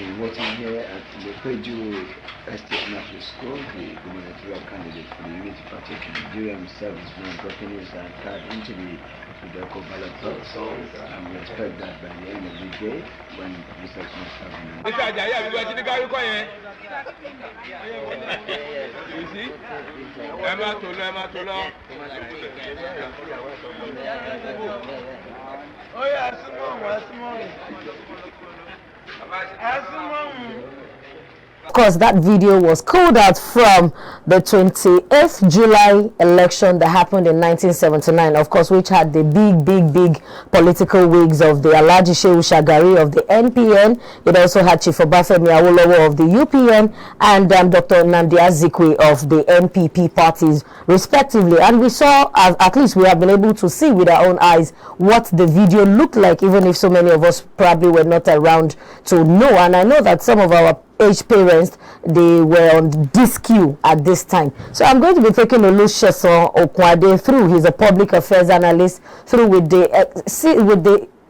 We're working here at the Peju Estate National School. The gubernatorial candidate for the Unity Party of Nigeria himself is now dropping his card into the Quebec ballot box. And we expect that by the end of the day, when Mr. Smith has Of course, that video was called out from the 28th July election that happened in 1979, of course, which had the big political wigs of the Alhaji Shehu Shagari of the NPN. It also had Chief Obafemi Awolowo of the UPN and Dr. Nnamdi Azikiwe of the NPP parties, respectively. And we saw, at least we have been able to see with our own eyes, what the video looked like, even if so many of us probably were not around to know. And I know that some of our age parents, they were on disc queue at this time. So I'm going to be taking Olusegun Okwade through. He's a public affairs analyst, through with the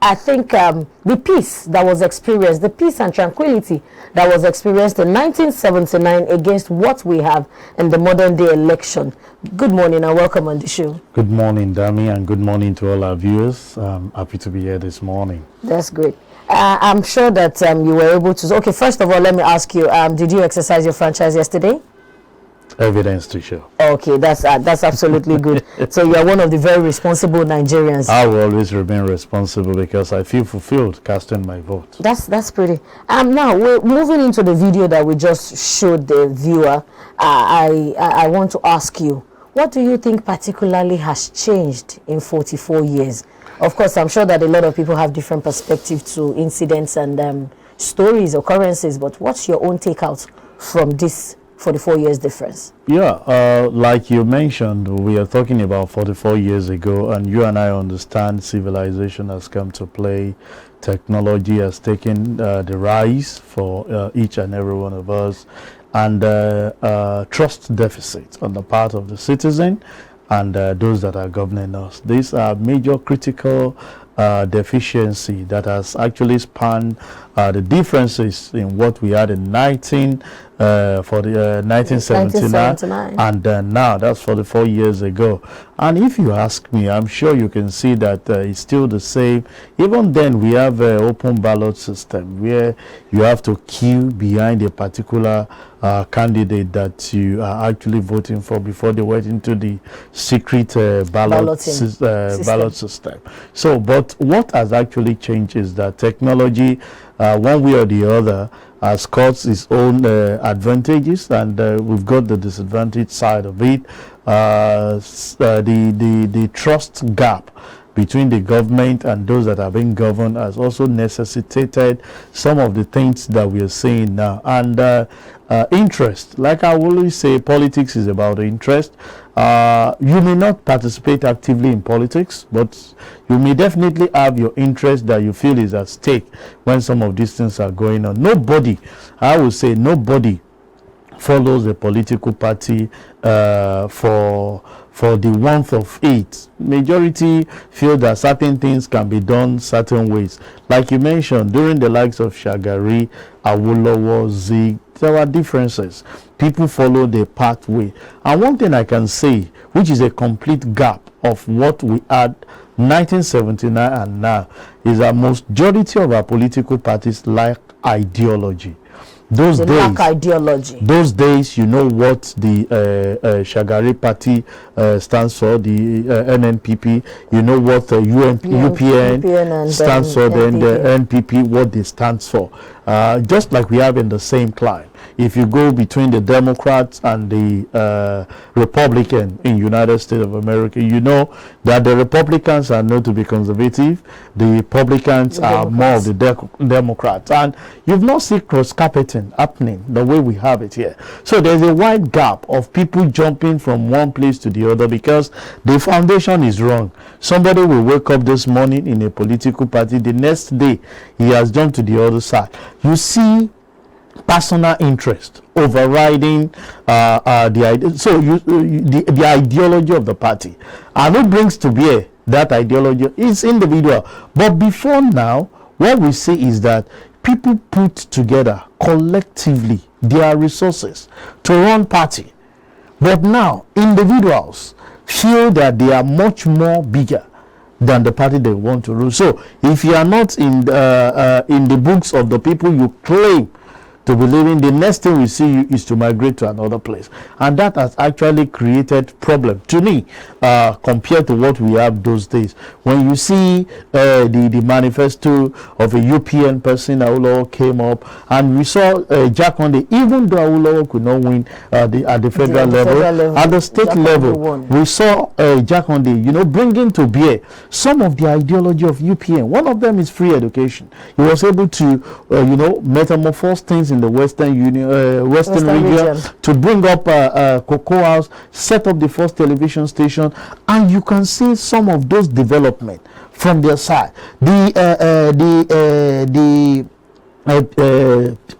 I think the peace that was experienced, the peace and tranquility that was experienced in 1979 against what we have in the modern day election. Good morning and welcome on the show. Good morning, Dami, and good morning to all our viewers. Happy to be here this morning. That's great. I'm sure that you were able to. Okay, first of all, let me ask you: did you exercise your franchise yesterday? Evidence to show. Okay, that's absolutely good. So you are one of the very responsible Nigerians. I will always remain responsible because I feel fulfilled casting my vote. That's pretty. Now we're moving into the video that we just showed the viewer. I want to ask you, what do you think particularly has changed in 44 years? Of course, I'm sure that a lot of people have different perspectives to incidents and stories, occurrences, but what's your own takeout from this 44 years difference? Yeah, like you mentioned, we are talking about 44 years ago, and you and I understand civilization has come to play. Technology has taken the rise for each and every one of us, and trust deficit on the part of the citizen and those that are governing us. These are major critical deficiency that has actually spanned the differences in what we had in 1979 and now. That's 44 years ago. And if you ask me, I'm sure you can see that it's still the same. Even then, we have an open ballot system where you have to queue behind a particular candidate that you are actually voting for before they went into the secret ballot system. So, but what has actually changed is that technology, one way or the other, has caused its own advantages, and we've got the disadvantage side of it. The trust gap between the government and those that are being governed has also necessitated some of the things that we are seeing now. And interest, like I always say, politics is about interest. You may not participate actively in politics, but you may definitely have your interest that you feel is at stake when some of these things are going on. Nobody, I would say nobody, follows a political party for the warmth of it. Majority feel that certain things can be done certain ways. Like you mentioned, during the likes of Shagari, Awolowo, Zig, there were differences. People follow the pathway. And one thing I can say, which is a complete gap of what we had 1979 and now, is that majority of our political parties lack ideology. those they days, lack ideology. Those days, you know what the Shagari party stands for, the NNPP. You know what the UPN stands for, then the NPP, what they stands for. Just like we have in the same climb. If you go between the Democrats and the Republican in United States of America, you know that the Republicans are known to be conservative, the Republicans are more of the Democrats, and you've not seen cross-carpeting happening the way we have it here. So there's a wide gap of people jumping from one place to the other because the foundation is wrong. Somebody will wake up this morning in a political party, the next day he has jumped to the other side. You see personal interest overriding the ideology of the party, and who brings to bear that ideology is individual. But before now, what we see is that people put together collectively their resources to run party, but now individuals feel that they are much more bigger than the party they want to rule. So if you are not in the books of the people you claim to be living, the next thing we see you is to migrate to another place, and that has actually created problem to me compared to what we have those days. When you see the manifesto of a UPN person, Awolowo came up, and we saw Jack Hunde, even though Awolowo could not win at the federal level, at the state level, we saw Jack Hunde, you know, bringing to bear some of the ideology of UPN. One of them is free education. He was able to, you know, metamorphose things in the Western region to bring up Cocoa House, set up the first television station, and you can see some of those development from their side.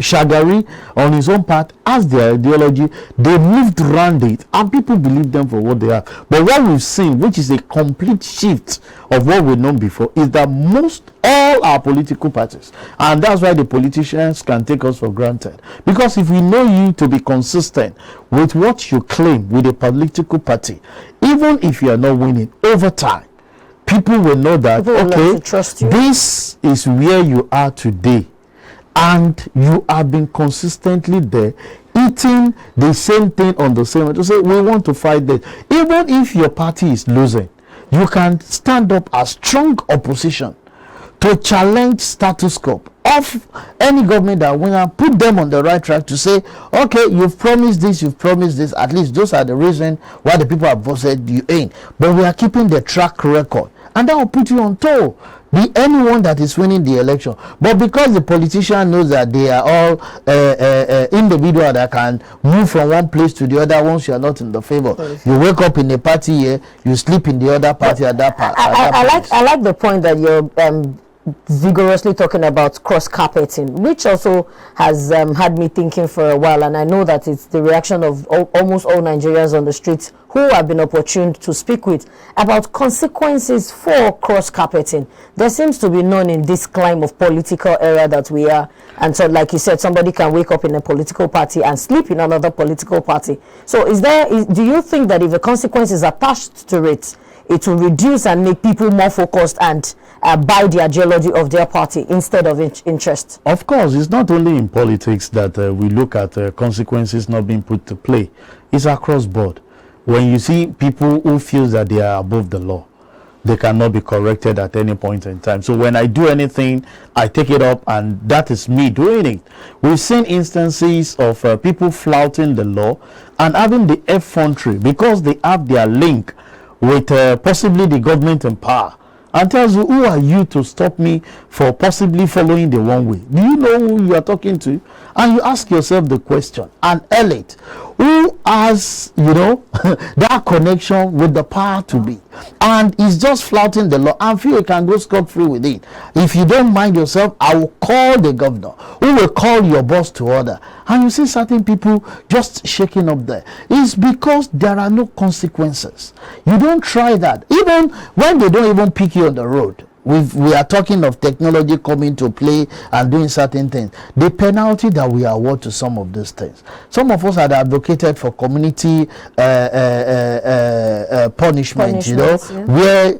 Shagari on his own part has their ideology. They moved around it and people believe them for what they are. But what we've seen, which is a complete shift of what we've known before, is that all our political parties, and that's why the politicians can take us for granted, because if we know you to be consistent with what you claim with a political party, even if you are not winning, over time people will know that this is where you are today, and you have been consistently there, eating the same thing on the same way, to say we want to fight this. Even if your party is losing, you can stand up as strong opposition to challenge status quo of any government that will put them on the right track, to say, okay, you've promised this, at least those are the reason why the people have voted you in, but we are keeping the track record, and that will put you on toll. Be anyone that is winning the election. But because the politician knows that they are all individual that can move from one place to the other once you are not in the favor. You wake up in a party here, you sleep in the other party at that part. I like the point that you're vigorously talking about cross-carpeting, which also has had me thinking for a while, and I know that it's the reaction of almost all Nigerians on the streets who I've been opportune to speak with about consequences for cross-carpeting. There seems to be none in this climb of political era that we are, and so like you said, somebody can wake up in a political party and sleep in another political party. So do you think that if the consequences are attached to it, it will reduce and make people more focused and buy the ideology of their party instead of interest? Of course, it's not only in politics that we look at consequences not being put to play. It's across board. When you see people who feel that they are above the law, they cannot be corrected at any point in time. So when I do anything, I take it up, and that is me doing it. We've seen instances of people flouting the law and having the effrontery because they have their link with possibly the government in power, and tells you, who are you to stop me for possibly following the one way? Do you know who you are talking to? And you ask yourself the question, an elite who has, you know, that connection with the power to be, and is just flouting the law and feel you can go scot-free with it. If you don't mind yourself, I will call the governor, who will call your boss to order. And you see certain people just shaking up there. It's because there are no consequences. You don't try that. Even when they don't even pick you on the road. We are talking of technology coming to play and doing certain things. The penalty that we award to some of these things. Some of us had advocated for community punishment, you know, yeah, where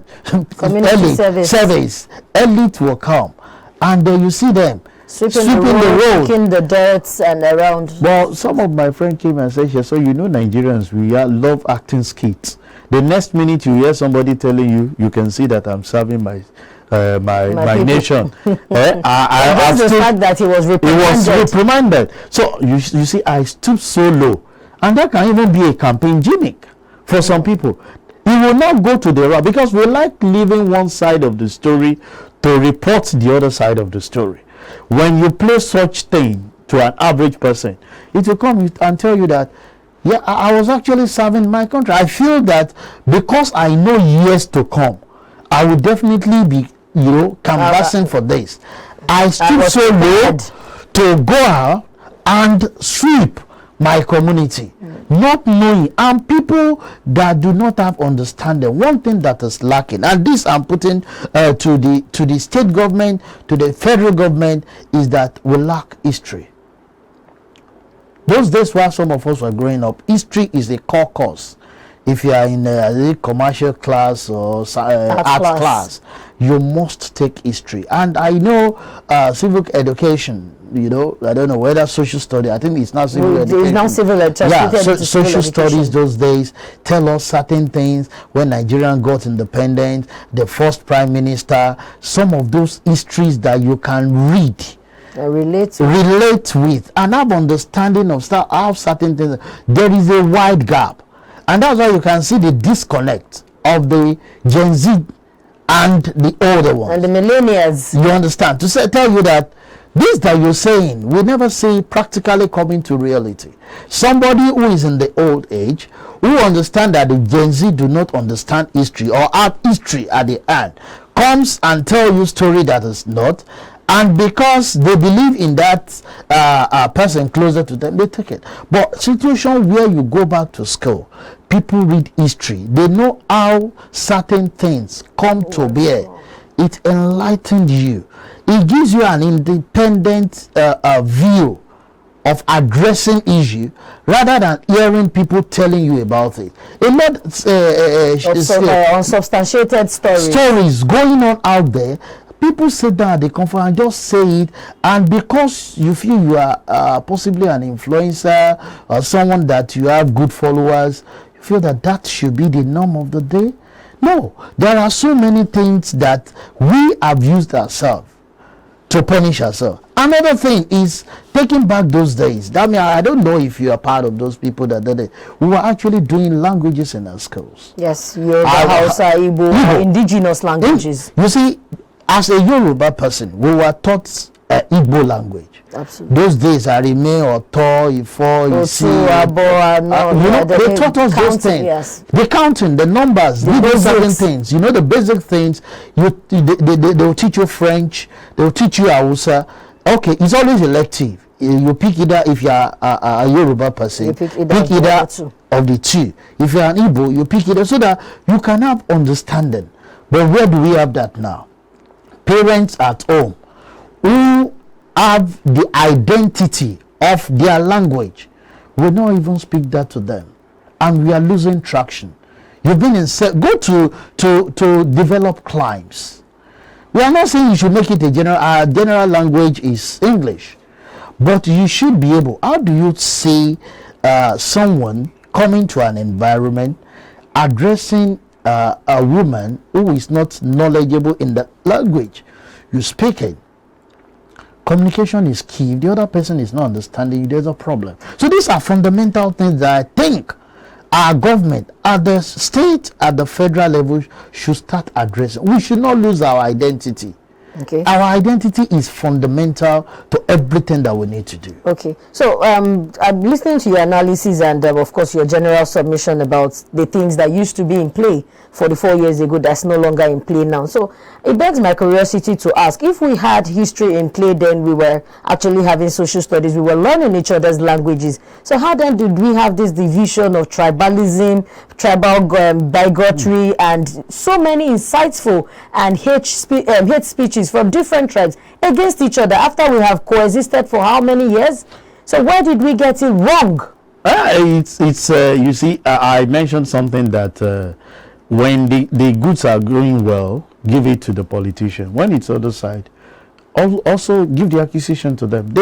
community service. Elite will come, and you see them sweeping the road, picking the dirt and around. Well, some of my friends came and said, so you know Nigerians, we love acting skits. The next minute you hear somebody telling you, you can see that I'm serving my nation. That's the fact that he was reprimanded. So you see, I stooped so low, and that can even be a campaign gimmick for some people. He will not go to the right, because we like leaving one side of the story to report the other side of the story. When you play such thing to an average person, it will come and tell you that, yeah, I was actually serving my country. I feel that because I know years to come, I will definitely be, canvassing for this. I stood so low to go out and sweep my community, not knowing, and people that do not have understanding. One thing that is lacking, and this I'm putting to the state government, to the federal government, is that we lack history. Those days while some of us were growing up, history is a core course. If you are in a commercial class or art class, you must take history. And I know civic education, I don't know whether social study, I think it's now civil education. It's now civil education. Yeah, social studies those days tell us certain things. When Nigeria got independence, the first prime minister, some of those histories that you can read. Relate with and have understanding of how certain things. There is a wide gap, and that's why you can see the disconnect of the Gen Z and the older ones and the millennials. You understand? To tell you that this that you're saying we never see practically coming to reality. Somebody who is in the old age, who understand that the Gen Z do not understand history or have history at the end, comes and tell you story that is not. And because they believe in that person closer to them, they take it. But situation where you go back to school, people read history. They know how certain things come to bear. It enlightens you. It gives you an independent view of addressing issue rather than hearing people telling you about it. A lot unsubstantiated stories going on out there. People sit down at the conference and just say it, and because you feel you are possibly an influencer or someone that you have good followers, you feel that should be the norm of the day. No, there are so many things that we have used ourselves to punish ourselves. Another thing is taking back those days. That means I don't know if you are part of those people that did it. We were actually doing languages in our schools. Yes, Yoruba, Hausa, Igbo, indigenous languages. You see, as a Yoruba person, we were taught Igbo language. Absolutely. Those days, I remain Oto, Ifo, Isi. They taught us those things. Yes. The counting, the numbers, those certain things. The basic things. They will teach you French. They will teach you Hausa. Okay, it's always elective. You pick either if you are a Yoruba person. You pick either of the two. If you are an Igbo, you pick either so that you can have understanding. But where do we have that now? Parents at home who have the identity of their language will not even speak that to them, and we are losing traction. You've been go to develop climes. We are not saying you should make it a general language is English, but you should be able. How do you see someone coming to an environment addressing a woman who is not knowledgeable in the language you speak it? Communication is key. If the other person is not understanding you, there's a problem. So these are fundamental things that I think our government at the state, at the federal level should start addressing. We should not lose our identity. Okay. Our identity is fundamental to everything that we need to do. Okay. So I'm listening to your analysis and of course your general submission about the things that used to be in play 44 years ago that's no longer in play now. So it begs my curiosity to ask, if we had history in play then we were actually having social studies, we were learning each other's languages. So how then did we have this division of tribalism, tribal bigotry, and so many insightful and hate speeches from different tribes against each other after we have coexisted for how many years? So where did we get it wrong? You see, I mentioned something that when the goods are going well, give it to the politician. When it's other side, also give the accusation to them.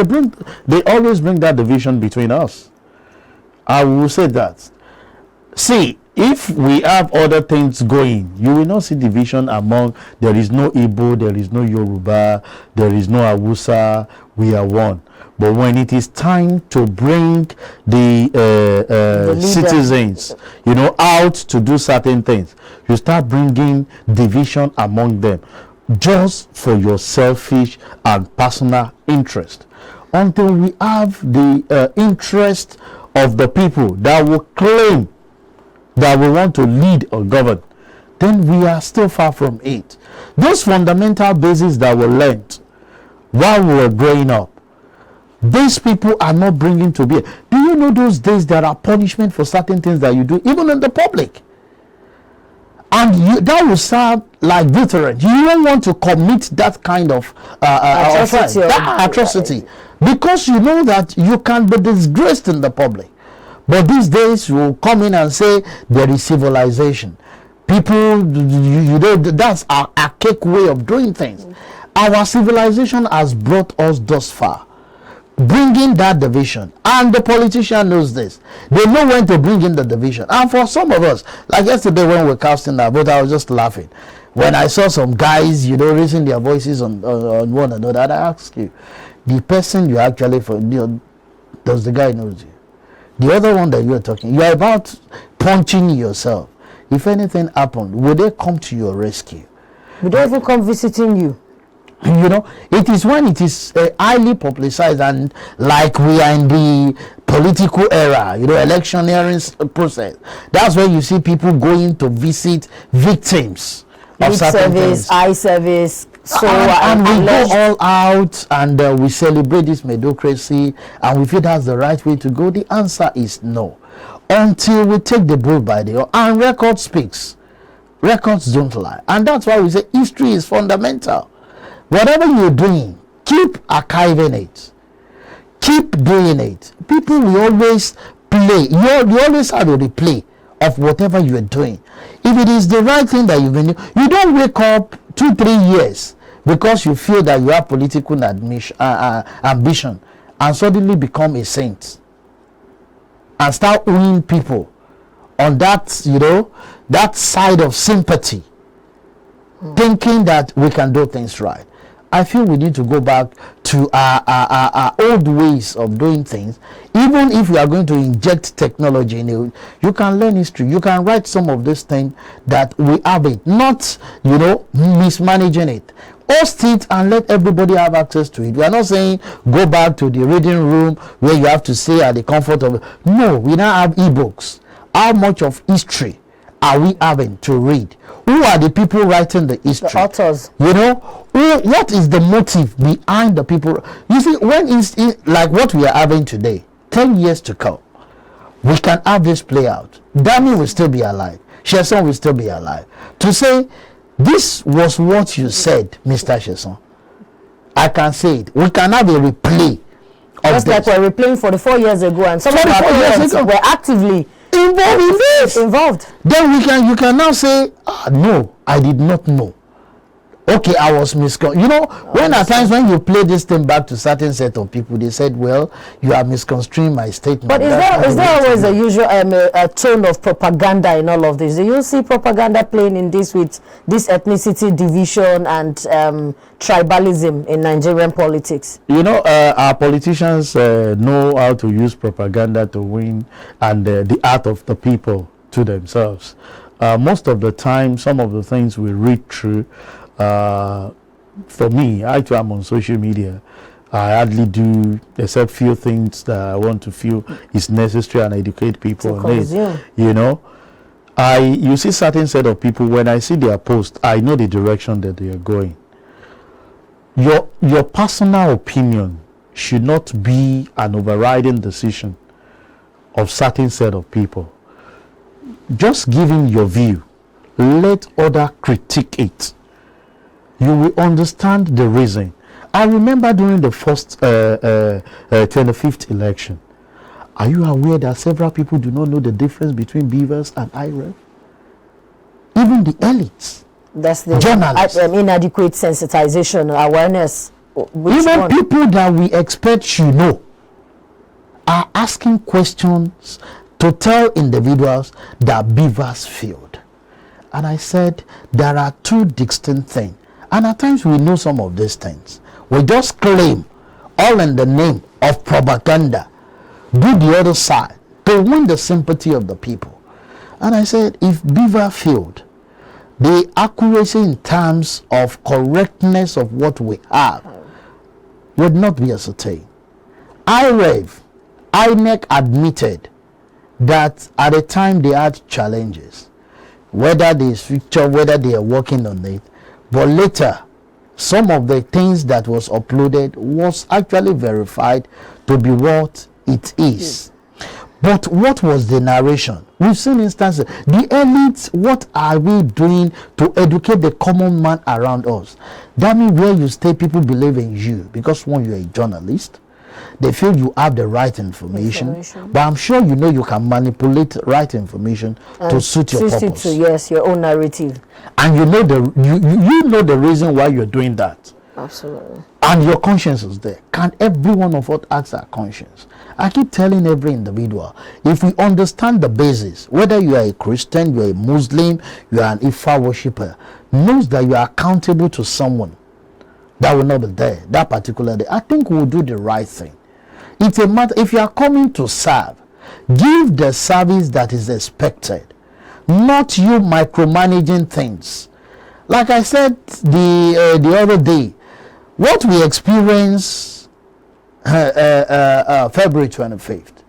They always bring that division between us. I will say that. See, if we have other things going, you will not see division among, there is no Igbo, there is no Yoruba, there is no Hausa, we are one. But when it is time to bring the citizens, out to do certain things, you start bringing division among them just for your selfish and personal interest. Until we have the interest of the people that will claim that we want to lead or govern, then we are still far from it. Those fundamental bases that were learned while we were growing up, these people are not bringing to bear. Do you know those days there are punishment for certain things that you do, even in the public? And that will serve like deterrent. You don't want to commit that kind of atrocity, because you know that you can be disgraced in the public. But these days you will come in and say there is civilization. People, that's our archaic way of doing things. Our civilization has brought us thus far, bringing that division, and the politician knows this. They know when to bring in the division. And for some of us, like yesterday when we were casting our vote, I was just laughing when I saw some guys, raising their voices on one another. And I asked you, the person you actually does the guy knows you? The other one that you are talking, you are about punching yourself. If anything happened, would they come to your rescue? Would they even come visiting you? It is when it is highly publicized, and like we are in the political era, electioneering process. That's where you see people going to visit victims of certain things. Eye service. So and we go all out and we celebrate this medocracy, and we feel that's the right way to go. The answer is no. Until we take the bull by the horn, and record speaks. Records don't lie. And that's why we say history is fundamental. Whatever you're doing, keep archiving it. Keep doing it. People will always play. You always have a replay of whatever you're doing. If it is the right thing that you've been doing, you don't wake up 2-3 years because you feel that you have political ambition and suddenly become a saint and start owning people on that, that side of sympathy, thinking that we can do things right. I feel we need to go back to our old ways of doing things. Even if we are going to inject technology in it, you can learn history. You can write some of this thing that we have it, not, mismanaging it. Host it and let everybody have access to it. We are not saying go back to the reading room where you have to stay at the comfort of it. No, we now have ebooks. How much of history are we having to read? Who are the people writing the history? The authors. What is the motive behind the people? You see, when it's like what we are having today, 10 years to come, we can have this play out. Dami will still be alive. Sheson will still be alive. To say, this was what you said, Mr. Sheson. I can say it. We can have a replay. Just like we're replaying 44 years ago, and some of our parents were actively involved in this. Then you can now say, no, I did not know. Okay, I was when at times when you play this thing back to certain set of people, they said, well, you are misconstruing my statement. But is there always a usual a tone of propaganda in all of this? Do you see propaganda playing in this with this ethnicity division and tribalism in Nigerian politics? Our politicians know how to use propaganda to win, and the art of the people to themselves. Most of the time, some of the things we read through, for me, I too am on social media. I hardly do, except few things that I want to feel is necessary and educate people on it. You see certain set of people, when I see their post, I know the direction that they are going. Your personal opinion should not be an overriding decision of certain set of people. Just giving your view, let other critique it. You will understand the reason. I remember during the first 25th election, are you aware that several people do not know the difference between beavers and IREF? Even the elites. That's the journalists. Inadequate sensitization, awareness Which Even one? people that we expect you know are asking questions to tell individuals that beavers failed. And I said there are two distinct things. And at times we know some of these things. We just claim, all in the name of propaganda, do the other side to win the sympathy of the people. And I said, if beaver failed, the accuracy in terms of correctness of what we have would not be ascertained. INEC admitted that at the time they had challenges, whether they switch off, whether they are working on it, but later some of the things that was uploaded was actually verified to be what it is. But what was the narration? We've seen instances. The elites, what are we doing to educate the common man around us? That means where you stay, people believe in you because one, you're a journalist. They feel you have the right information. But I'm sure you know you can manipulate right information to suit your purpose. Yes, your own narrative. And you know you know the reason why you're doing that. Absolutely. And your conscience is there. Can every one of us ask our conscience? I keep telling every individual, if we understand the basis, whether you are a Christian, you are a Muslim, you are an Ifa worshipper, knows that you are accountable to someone that will not be there that particular day, I think we'll do the right thing. It's a matter, if you are coming to serve, give the service that is expected, not you micromanaging things. Like I said the other day, what we experienced February 25th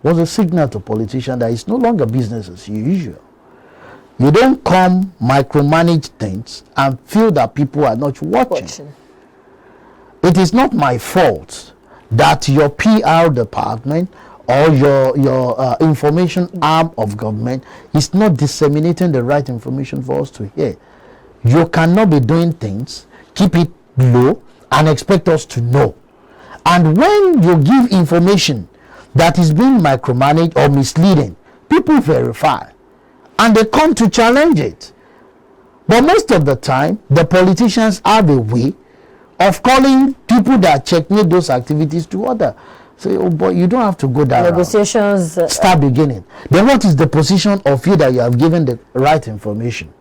was a signal to politicians that it's no longer business as usual. You don't come micromanage things and feel that people are not watching. It is not my fault that your PR department or your information arm of government is not disseminating the right information for us to hear. You cannot be doing things, keep it low, and expect us to know. And when you give information that is being micromanaged or misleading, people verify and they come to challenge it. But most of the time, the politicians have a way of calling people that checkmate those activities to order. Say, oh boy, you don't have to go down. Negotiations. Start beginning. Then what is the position of you that you have given the right information?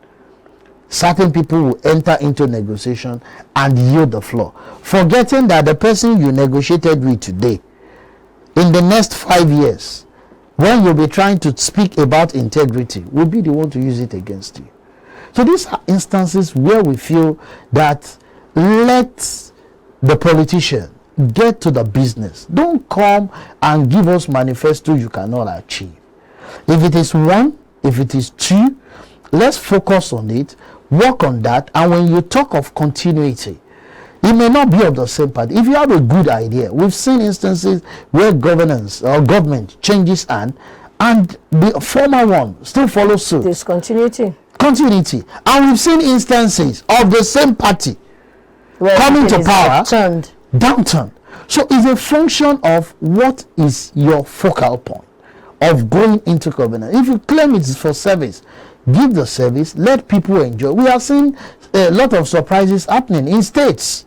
Certain people will enter into negotiation and yield the floor, forgetting that the person you negotiated with today, in the next 5 years, when you'll be trying to speak about integrity, will be the one to use it against you. So these are instances where we feel that let the politician get to the business. Don't come and give us manifesto you cannot achieve. If it is one, if it is two, let's focus on it, work on that. And when you talk of continuity, it may not be of the same party. If you have a good idea, we've seen instances where governance or government changes and the former one still follows suit. Discontinuity. Continuity. And we've seen instances of the same party coming to power, downturned. So it's a function of what is your focal point of going into governance. If you claim it is for service, give the service, let people enjoy. We are seeing a lot of surprises happening in states.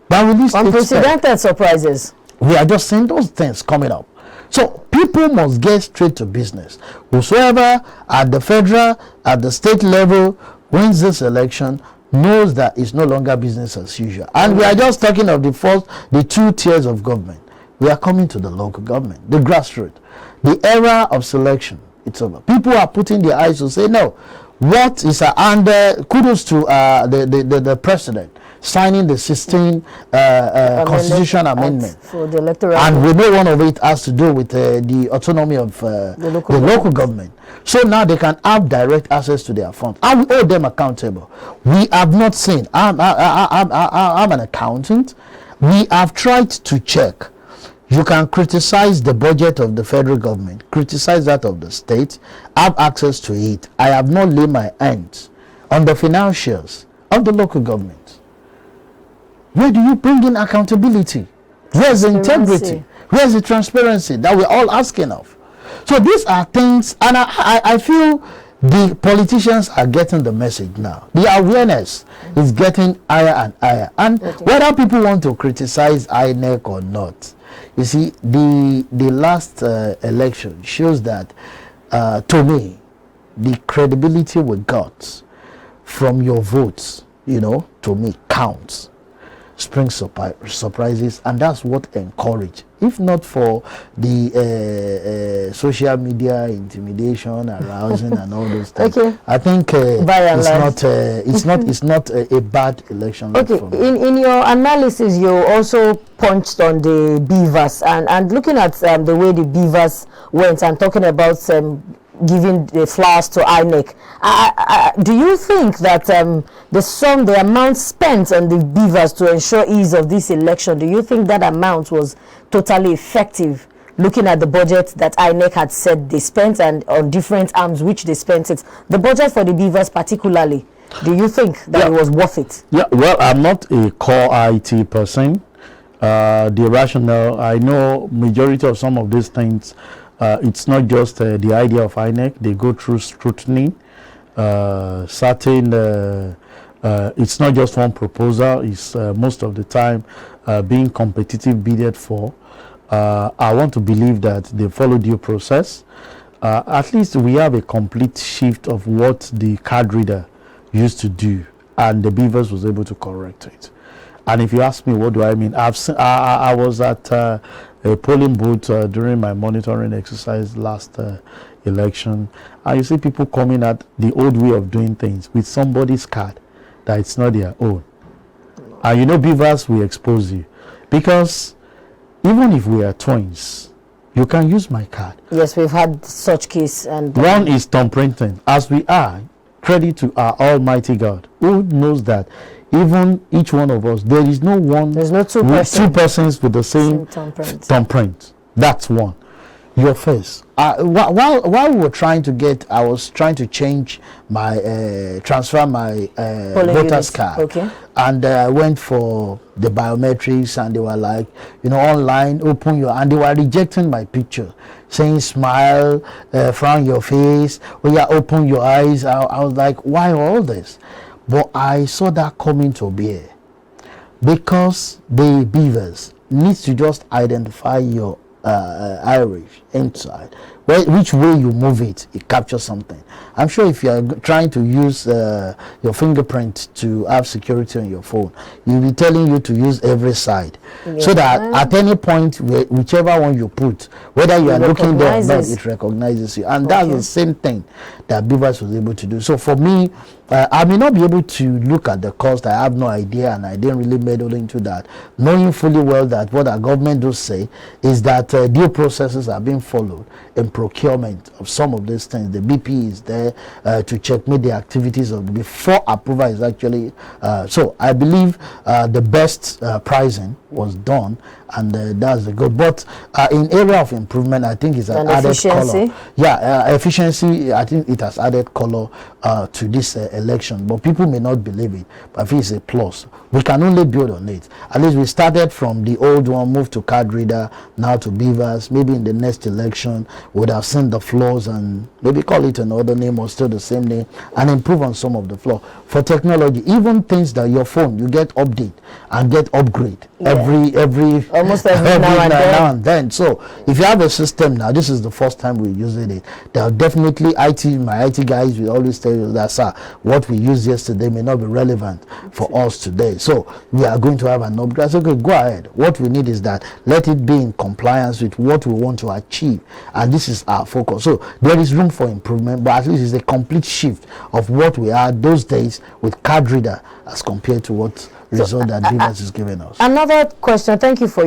Unprecedented surprises. We are just seeing those things coming up. So people must get straight to business. Whosoever at the federal, at the state level wins this election knows that it's no longer business as usual. And we are just talking of the two tiers of government. We are coming to the local government, the grassroots. The era of selection, it's over. People are putting their eyes to say, no, what is under, kudos to the president signing the 16 constitution amendment for the electoral. And we know one of it has to do with the autonomy of the local government. So now they can have direct access to their funds, and we hold them accountable. We have not seen. I'm an accountant. We have tried to check. You can criticize the budget of the federal government, criticize that of the state, have access to it. I have not laid my hands on the financials of the local government. Where do you bring in accountability? Where's the integrity? Where's the transparency that we're all asking of? So these are things, and I feel the politicians are getting the message now. The awareness is getting higher and higher. And whether people want to criticize INEC or not, you see, the last election shows that, to me, the credibility we got from your votes, to me, counts. Spring surprises, and that's what encouraged. If not for the social media intimidation, arousing, and all those things, I think it's not a bad election. Okay, in your analysis, you also punched on the beavers and looking at the way the beavers went and talking about giving the flowers to INEC. Do you think that the amount spent on the beavers to ensure ease of this election, do you think that amount was totally effective, looking at the budget that INEC had said they spent and on different arms which they spent it? The budget for the beavers particularly, do you think that it was worth it? Yeah, well, I'm not a core IT person. The rationale, I know majority of some of these things, it's not just the idea of INEC. They go through scrutiny. It's not just one proposal. It's most of the time being competitive bidded for. I want to believe that they follow due process. At least we have a complete shift of what the card reader used to do, and the beavers was able to correct it. And if you ask me, what do I mean? I was at a polling booth during my monitoring exercise last election, and you see people coming at the old way of doing things with somebody's card that it's not their own. And beavers will expose you, because even if we are twins, you can use my card. Yes, we've had such case. And one is thumb printing. As we are, credit to our Almighty God, who knows that even each one of us, there is no one. There's no two persons with the same thumb print. That's one. Your face. While we were trying to I was trying to change my transfer my voter's card. Okay. And I went for the biometrics, and they were like, online, open your, and they were rejecting my picture, saying smile, frown your face, open your eyes. I was like, why all this? But I saw that coming to bear, because the beavers needs to just identify your Irish inside. Which way you move it captures something. I'm sure if you are trying to use your fingerprint to have security on your phone, you'll be telling you to use every side, so that at any point, whichever one you put, whether you are looking there or not, it recognizes you. And that's the same thing that Beavers was able to do. So for me, I may not be able to look at the cost. I have no idea, and I didn't really meddle into that, knowing fully well that what our government does say is that due processes are being followed in procurement of some of these things. The BP is there to checkmate the activities before approval is actually. So I believe the best pricing was done, and that's the good. But in area of improvement, I think it's an added color. Yeah, efficiency. I think it has added color to this election, but people may not believe it. But I think it's a plus. We can only build on it. At least we started from the old one, moved to card reader, now to beavers. Maybe in the next election, we would have seen the flaws and maybe call it another name or still the same name, and improve on some of the flaws. For technology, even things that your phone, you get update and get upgrade almost every now and then. So if you have a system now, this is the first time we're using it. There are definitely my IT guys will always tell you that, sir, what we used yesterday may not be relevant for us today. So we are going to have an upgrade. Okay, go ahead. What we need is that let it be in compliance with what we want to achieve, and this is our focus. So there is room for improvement, but at least it's a complete shift of what we had those days with card reader as compared to what result that Beavers is giving us. Another question. Thank you for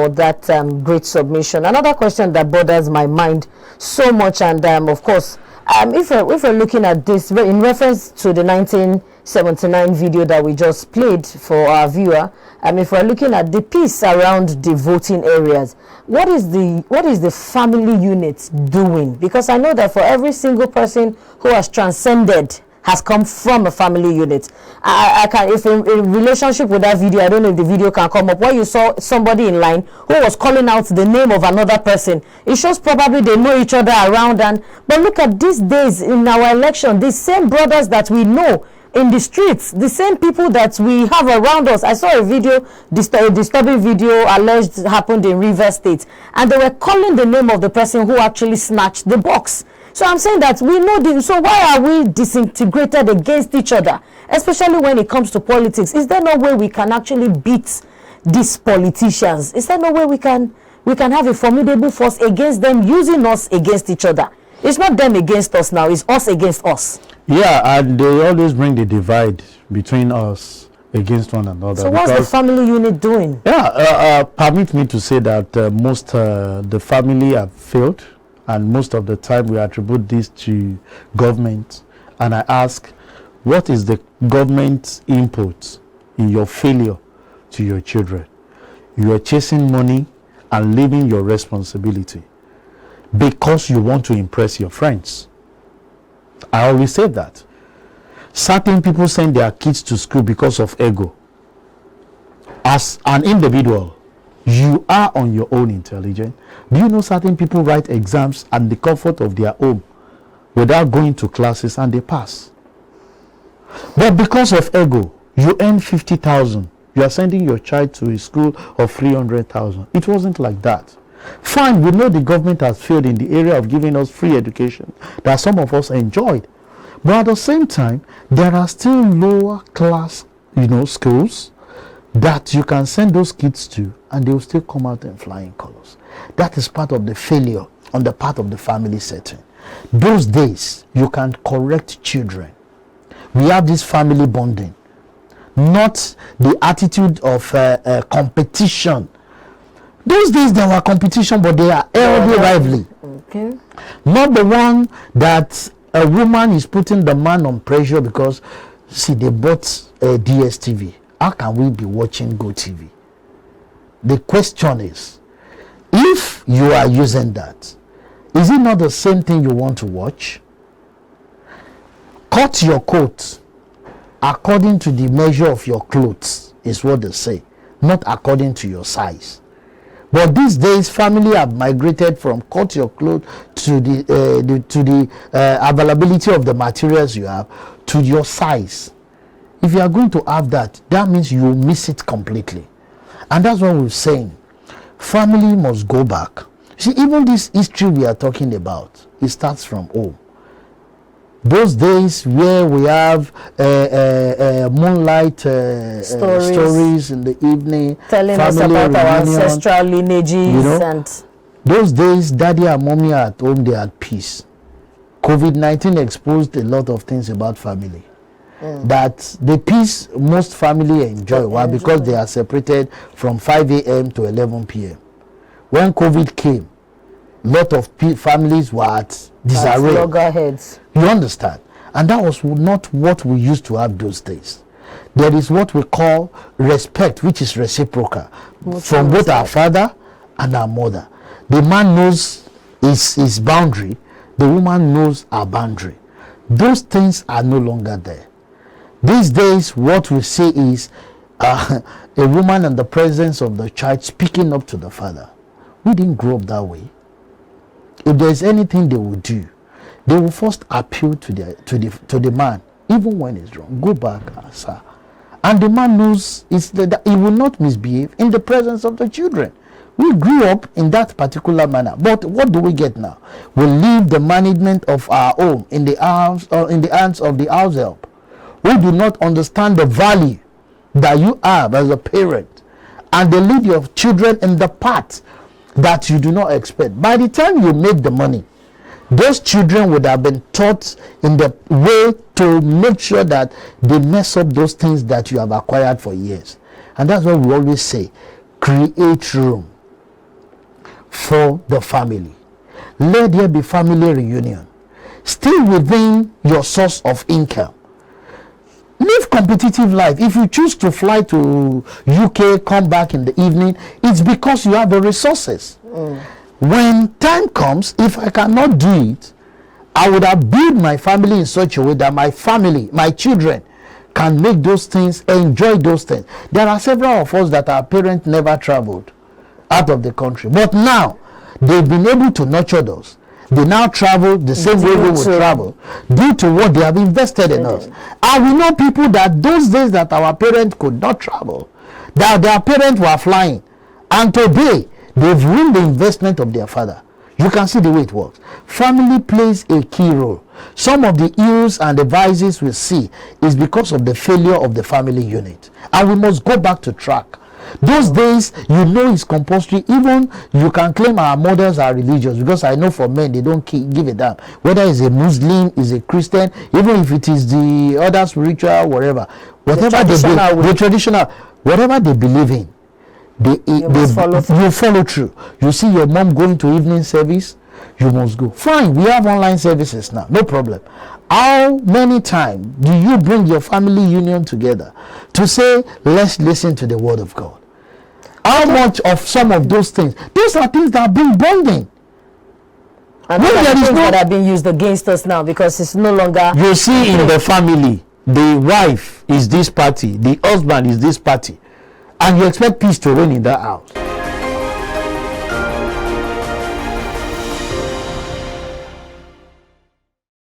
that great submission. Another question that bothers my mind so much, and of course, if we're looking at this in reference to the 1979 video that we just played for our viewer, if we're looking at the piece around the voting areas, what is the family unit doing? Because I know that for every single person who has transcended has come from a family unit. I can, if in relationship with that video, I don't know if the video can come up, where you saw somebody in line who was calling out the name of another person. It shows probably they know each other around. And but look at these days in our election, these same brothers that we know in the streets, the same people that we have around us. I saw a video, a disturbing video alleged happened in Rivers State, and they were calling the name of the person who actually snatched the box. So I'm saying that we know this. So why are we disintegrated against each other, especially when it comes to politics? Is there no way we can actually beat these politicians? Is there no way we can have a formidable force against them, using us against each other? It's not them against us now, it's us against us. Yeah, and they always bring the divide between us against one another. So what's the family unit doing? Yeah, permit me to say that the family have failed, and most of the time we attribute this to government. And I ask, what is the government's input in your failure to your children? You are chasing money and leaving your responsibility because you want to impress your friends. I always say that. Certain people send their kids to school because of ego. As an individual, you are on your own intelligence. Do you know certain people write exams at the comfort of their home without going to classes and they pass? But because of ego, you earn 50,000. You are sending your child to a school of 300,000. It wasn't like that. Fine, we know the government has failed in the area of giving us free education that some of us enjoyed. But at the same time, there are still lower class, schools that you can send those kids to and they will still come out in flying colors. That is part of the failure on the part of the family setting. Those days, you can correct children. We have this family bonding, not the attitude of competition. Those days there were competition, but they are healthy rivalry. Okay. Not the one that a woman is putting the man on pressure because, see, they bought DSTV. How can we be watching GoTV? The question is, if you are using that, is it not the same thing you want to watch? Cut your coat according to the measure of your clothes, is what they say, not according to your size. But these days, family have migrated from cut your clothes to the availability of the materials you have to your size. If you are going to have that, that means you will miss it completely. And that's what we're saying. Family must go back. See, even this history we are talking about, it starts from home. Those days where we have moonlight stories in the evening, telling us about our ancestral lineages, and those days, daddy and mommy are at home, they are at peace. COVID-19 exposed a lot of things about family. That the peace most family enjoy. Why? Because they are separated from 5 a.m. to 11 p.m. When COVID came, a lot of families were at disarray. Loggerheads. You understand? And that was not what we used to have those days. There is what we call respect, which is reciprocal from both our father and our mother. The man knows his boundary, the woman knows her boundary. Those things are no longer there. These days, what we see is a woman in the presence of the child speaking up to the father. We didn't grow up that way. If there's anything they will do, they will first appeal to the man, even when it's wrong. Go back, sir. And the man knows that he will not misbehave in the presence of the children. We grew up in that particular manner. But what do we get now? We leave the management of our home in the hands of the house help, who do not understand the value that you have as a parent, and they lead your children in the path that you do not expect. By the time you make the money, those children would have been taught in the way to make sure that they mess up those things that you have acquired for years. And that's what we always say, create room for the family. Let there be family reunion. Stay within your source of income. Live competitive life. If you choose to fly to UK, come back in the evening, it's because you have the resources. When time comes, if I cannot do it, I would have built my family in such a way that my family, my children, can make those things, enjoy those things. There are several of us that our parents never traveled out of the country, but now they've been able to nurture those. They now travel the same way we would travel due to what they have invested in us. And we know people that those days that our parents could not travel, that their parents were flying, and today they've ruined the investment of their father. You can see the way it works. Family plays a key role. Some of the ills and the vices we see is because of the failure of the family unit, and we must go back to track. Those days, you know, it's compulsory. Even you can claim our mothers are religious, because I know for men they don't give a damn whether it's a Muslim, is a Christian, even if it is the other spiritual, whatever, whatever the traditional, whatever they believe in, you follow through. You see your mom going to evening service, you must go. Fine, we have online services now, no problem. How many times do you bring your family union together to say, let's listen to the word of God? How much of some of those things? Those are things that are being bonding. And there are things that are being used against us now, because it's no longer. You see, in the family, the wife is this party, the husband is this party, and you expect peace to reign in that house.